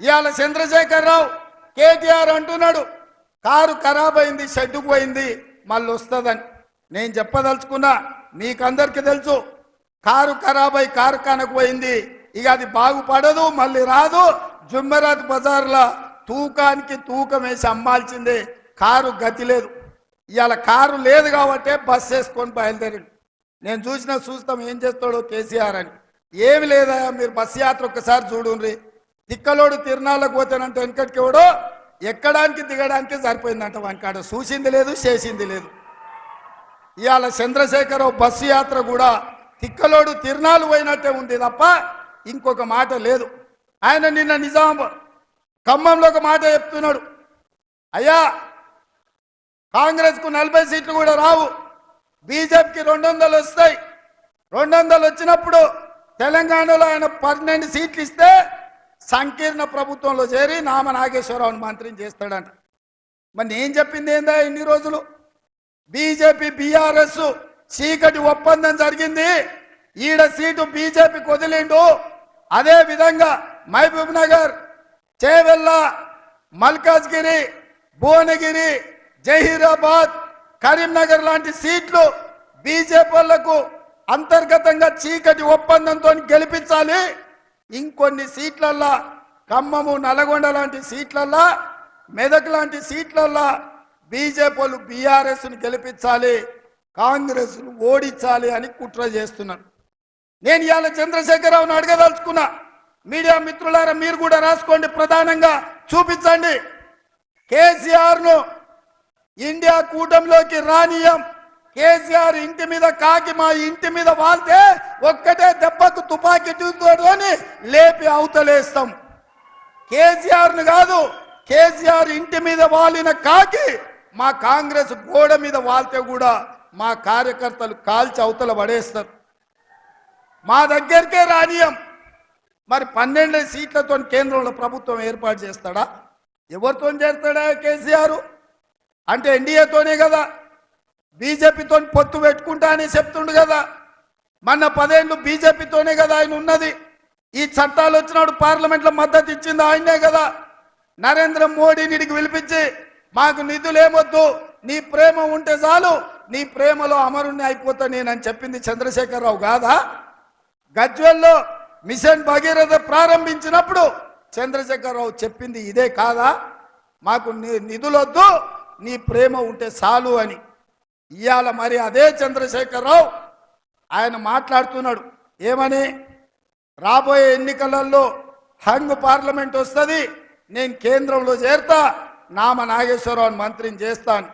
ఇవాళ చంద్రశేఖరరావు కేటీఆర్ అంటున్నాడు కారు ఖరాబ్ అయింది, షెడ్డుకు పోయింది, మళ్ళీ వస్తుందని. నేను చెప్పదలుచుకున్నా, మీకందరికీ తెలుసు కారు ఖరాబ్ అయి కార్ఖానకు పోయింది, ఇక అది బాగుపడదు, మళ్ళీ రాదు. జుమ్మెరాత్ బజార్లో తూకానికి తూకం వేసి అమ్మాల్సిందే, కారు గతి లేదు. ఇవాళ కారు లేదు కాబట్టే బస్ వేసుకొని బయలుదేరింది. నేను చూస్తాం ఏం చేస్తాడో కేసీఆర్ అని. ఏమి లేదా, మీరు బస్ యాత్ర ఒక్కసారి చూడుండ్రి. తిక్కలోడు తిరునాళ్ళకు పోతానంటే వెనకటికి ఎవడో ఎక్కడానికి దిగడానికి సరిపోయిందంట, వానికాడ చూసింది లేదు, చేసింది లేదు. ఇవాళ చంద్రశేఖరరావు బస్సు యాత్ర కూడా తిక్కలోడు తిరునాళ్ళు పోయినట్టే ఉంది తప్ప ఇంకొక మాట లేదు. ఆయన నిన్న నిజాం ఖమ్మంలో ఒక మాట చెప్తున్నాడు, అయ్యా కాంగ్రెస్కు 40 సీట్లు కూడా రావు, బీజేపీకి 200 వస్తాయి. 200 వచ్చినప్పుడు తెలంగాణలో ఆయన 12 సీట్లు ఇస్తే సంకీర్ణ ప్రభుత్వంలో చేరి నామ నాగేశ్వరరావుని మంత్రిని చేస్తాడంట. మరి నేను చెప్పింది ఏందా, ఇన్ని రోజులు బీజేపీ బీఆర్ఎస్ చీకటి ఒప్పందం జరిగింది, ఈడ సీటు బీజేపీకి వదిలిండు. అదే విధంగా మహబూబ్ నగర్, చేవెళ్ళ, మల్కాజ్గిరి, భువనగిరి, జహీరాబాద్, కరీంనగర్ లాంటి సీట్లు బీజేపీ వాళ్లకు అంతర్గతంగా చీకటి ఒప్పందంతో గెలిపించాలి. ఇంకొన్ని సీట్లల్లా ఖమ్మము, నల్గొండ లాంటి సీట్లల్లా, మెదక్ లాంటి సీట్లల్లా బీజేపీ వాళ్ళు బీఆర్ఎస్ను గెలిపించాలి, కాంగ్రెస్ ఓడించాలి అని కుట్ర చేస్తున్నారు. నేను ఇవాళ చంద్రశేఖరరావును అడగదలుచుకున్నా, మీడియా మిత్రులారా మీరు కూడా రాసుకోండి, ప్రధానంగా చూపించండి. కేసీఆర్ను ఇండియా కూటమిలోకి రానియం, కేసీఆర్ ఇంటి మీద కాకి మా ఇంటి మీద వాళ్తే ఒక్కటే దెబ్బకు తుపాకీ తోని లేపి అవతలేస్తాం. కేసీఆర్ను కాదు, కేసీఆర్ ఇంటి మీద వాలిన కాకి మా కాంగ్రెస్ గోడ మీద వాళ్తే కూడా మా కార్యకర్తలు కాల్చి అవతల పడేస్తారు. మా దగ్గరికే రానియం. మరి 12 సీట్లతో కేంద్రంలో ప్రభుత్వం ఏర్పాటు చేస్తాడా? ఎవరితో చేస్తాడా కేసీఆర్? అంటే ఎన్డీఏతోనే కదా, బీజేపీతో పొత్తు పెట్టుకుంటా అని చెప్తుండు కదా. మొన్న 10 ఏళ్ళు బీజేపీతోనే కదా ఆయన ఉన్నది. ఈ చట్టాలు వచ్చినప్పుడు పార్లమెంట్లో మద్దతు ఇచ్చింది ఆయనే కదా. నరేంద్ర మోడీని పిలిపించి మాకు నిధులేమొద్దు, నీ ప్రేమ ఉంటే చాలు, నీ ప్రేమలో అమరుణ్ణి అయిపోతా నేనని చెప్పింది చంద్రశేఖరరావు కాదా? గజ్వేల్లో మిషన్ భగీరథ ప్రారంభించినప్పుడు చంద్రశేఖరరావు చెప్పింది ఇదే కాదా? మాకు నిధులొద్దు, నీ ప్రేమ ఉంటే చాలు అని. ఇవాళ మరి అదే చంద్రశేఖరరావు ఆయన మాట్లాడుతున్నాడు ఏమని, రాబోయే ఎన్నికలలో హంగ్ పార్లమెంట్ వస్తుంది, నేను కేంద్రంలో చేరతా, నామ నాగేశ్వరరావుని మంత్రిని చేస్తాను.